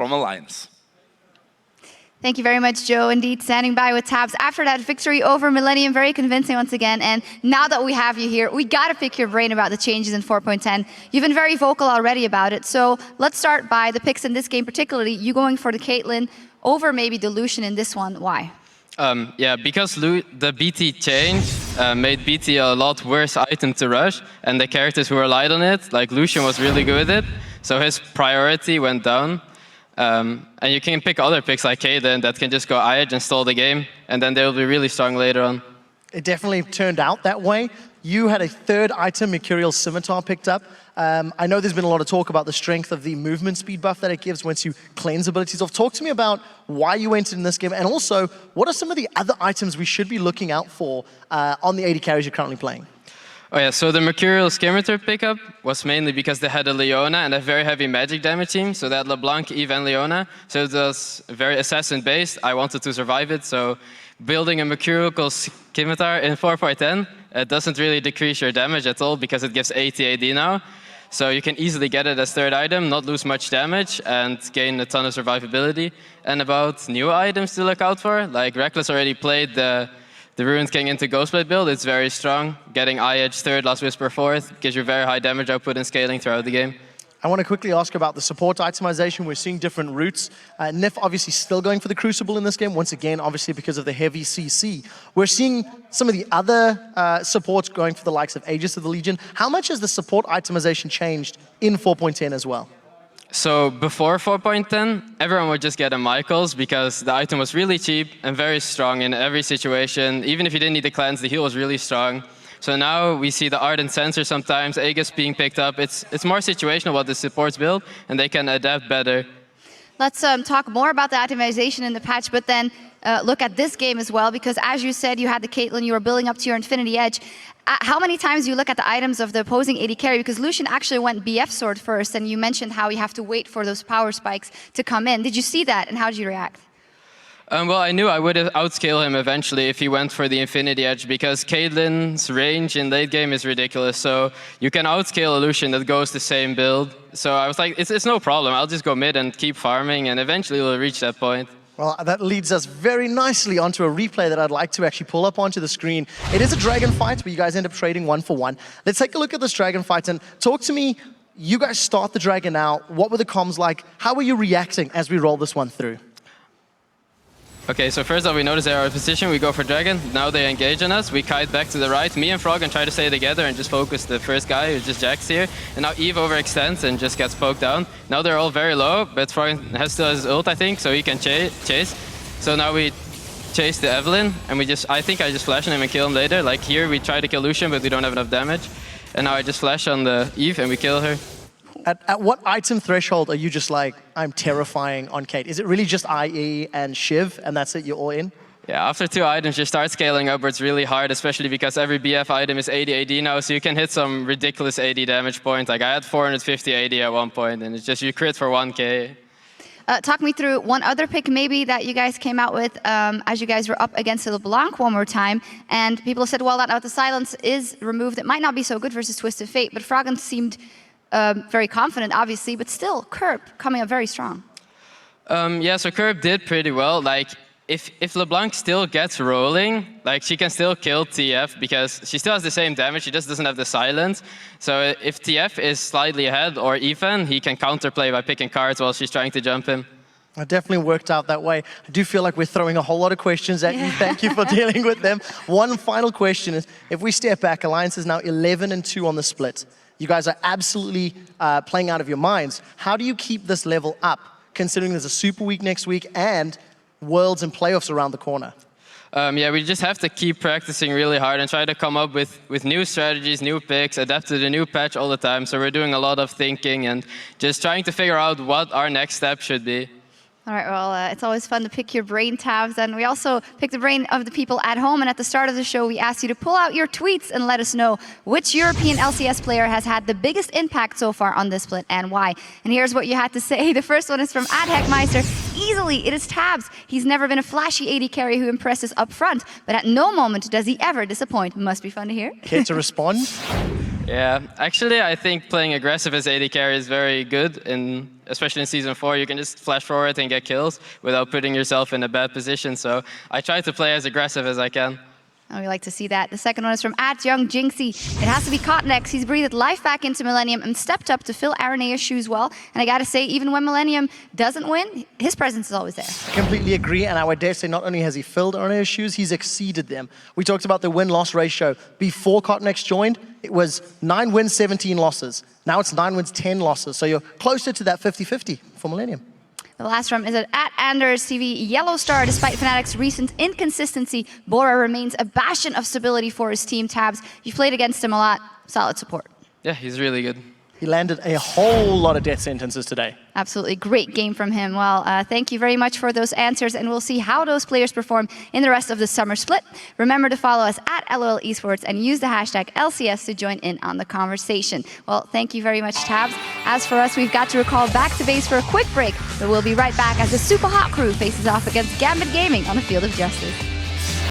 from Alliance. Thank you very much, Joe. Indeed, standing by with tabs. After that victory over Millenium, very convincing once again. And now that we have you here, we got to pick your brain about the changes in 4.10. You've been very vocal already about it. So let's start by the picks in this game, particularly you going for the Caitlyn over maybe the Lucian in this one. Why? Yeah, because the BT change made BT a lot worse item to rush, and the characters who relied on it, like Lucian was really good with it, so his priority went down. And you can pick other picks like Caitlyn that can just go IH and stall the game, and then they'll be really strong later on. It definitely turned out that way. You had a third item, Mercurial Scimitar, picked up. I know there's been a lot of talk about the strength of the movement speed buff that it gives once you cleanse abilities off. Talk to me about why you entered in this game, and also, what are some of the other items we should be looking out for on the AD carries you're currently playing? Oh yeah, so the Mercurial Scimitar pickup was mainly because they had a Leona and a very heavy magic damage team, so they had LeBlanc, Eve, and Leona. So it was very assassin-based. I wanted to survive it, so building a Mercurial Scimitar in 4.10, it doesn't really decrease your damage at all because it gives 80 AD now. So you can easily get it as third item, not lose much damage, and gain a ton of survivability. And about new items to look out for, like Reckless already played the Ruined King into Ghostblade build. It's very strong. Getting IH third, Last Whisper fourth, gives you very high damage output and scaling throughout the game. I want to quickly ask about the support itemization. We're seeing different routes. Nif obviously still going for the Crucible in this game, once again, obviously because of the heavy CC. We're seeing some of the other supports going for the likes of Aegis of the Legion. How much has the support itemization changed in 4.10 as well? So before 4.10, everyone would just get a Michaels because the item was really cheap and very strong in every situation. Even if you didn't need the cleanse, the heal was really strong. So now we see the Ardent Sensor sometimes, Aegis being picked up. It's more situational what the supports build, and they can adapt better. Let's talk more about the itemization in the patch, but then look at this game as well, because as you said, you had the Caitlyn, you were building up to your Infinity Edge. How many times do you look at the items of the opposing AD carry? Because Lucian actually went BF Sword first, and you mentioned how you have to wait for those power spikes to come in. Did you see that, and how did you react? Well, I knew I would outscale him eventually if he went for the Infinity Edge, because Caitlyn's range in late game is ridiculous. So you can outscale a Lucian that goes the same build. So I was like, it's no problem. I'll just go mid and keep farming, and eventually we'll reach that point. Well, that leads us very nicely onto a replay that I'd like to actually pull up onto the screen. It is a dragon fight, but you guys end up trading 1-for-1. Let's take a look at this dragon fight and talk to me. You guys start the dragon out. What were the comms like? How were you reacting as we roll this one through? Okay, so first off, we notice they're out of position. We go for dragon. Now they engage on us. We kite back to the right. Me and Frog and try to stay together and just focus the first guy who just jacks here. And now Eve overextends and just gets poked down. Now they're all very low, but Frog has still his ult, I think, so he can chase. So now we chase the Evelynn, and I think I just flash on him and kill him later. Like here, we try to kill Lucian, but we don't have enough damage. And now I just flash on the Eve and we kill her. At what item threshold are you just like, I'm terrifying on Kate? Is it really just IE and Shiv, and that's it, you're all in? Yeah, after 2 items, you start scaling upwards really hard, especially because every BF item is 80 AD now, so you can hit some ridiculous AD damage points. Like I had 450 AD at one point, and it's just you crit for 1k. Talk me through one other pick maybe that you guys came out with as you guys were up against the LeBlanc one more time, and people said, well, now the silence is removed. It might not be so good versus Twisted Fate, but Froggen seemed very confident, obviously, but still, Curb coming up very strong. Yeah, so Curb did pretty well. Like, if LeBlanc still gets rolling, like she can still kill TF because she still has the same damage, she just doesn't have the silence. So if TF is slightly ahead or even, he can counterplay by picking cards while she's trying to jump him. It definitely worked out that way. I do feel like we're throwing a whole lot of questions at you. Thank you for dealing with them. One final question is, if we step back, Alliance is now 11-2 on the split. You guys are absolutely playing out of your minds. How do you keep this level up, considering there's a Super Week next week and Worlds and playoffs around the corner? Yeah, we just have to keep practicing really hard and try to come up with new strategies, new picks, adapt to the new patch all the time. So we're doing a lot of thinking and just trying to figure out what our next step should be. All right, well, it's always fun to pick your brain tabs, and we also pick the brain of the people at home, and at the start of the show, we asked you to pull out your tweets and let us know which European LCS player has had the biggest impact so far on this split and why. And here's what you had to say. The first one is from @Heckmeister. Easily, it is Tabs. He's never been a flashy AD carry who impresses up front, but at no moment does he ever disappoint. Must be fun to hear. Care to respond? Yeah, actually, I think playing aggressive as AD carry is very good in especially in Season 4, you can just flash forward and get kills without putting yourself in a bad position. So I try to play as aggressive as I can. Oh, we like to see that. The second one is from @YoungJinxie. It has to be Cotnex. He's breathed life back into Millenium and stepped up to fill Arenea's shoes well. And I gotta say, even when Millenium doesn't win, his presence is always there. I completely agree, and I would dare say not only has he filled Arenea's shoes, he's exceeded them. We talked about the win-loss ratio. Before Cotnex joined, it was 9 wins, 17 losses. Now it's 9 wins, 10 losses. So you're closer to that 50-50 for Millenium. The last one is at @AndersTV. Yellow Star, despite Fnatic's recent inconsistency, Bora remains a bastion of stability for his team. Tabs, you've played against him a lot. Solid support. Yeah, he's really good. He landed a whole lot of death sentences today. Absolutely great game from him. Well, thank you very much for those answers, and we'll see how those players perform in the rest of the summer split. Remember to follow us @LOL Esports and use the hashtag LCS to join in on the conversation. Well, thank you very much, Tabs. As for us, we've got to recall back to base for a quick break, but we'll be right back as the super hot crew faces off against Gambit Gaming on the field of justice.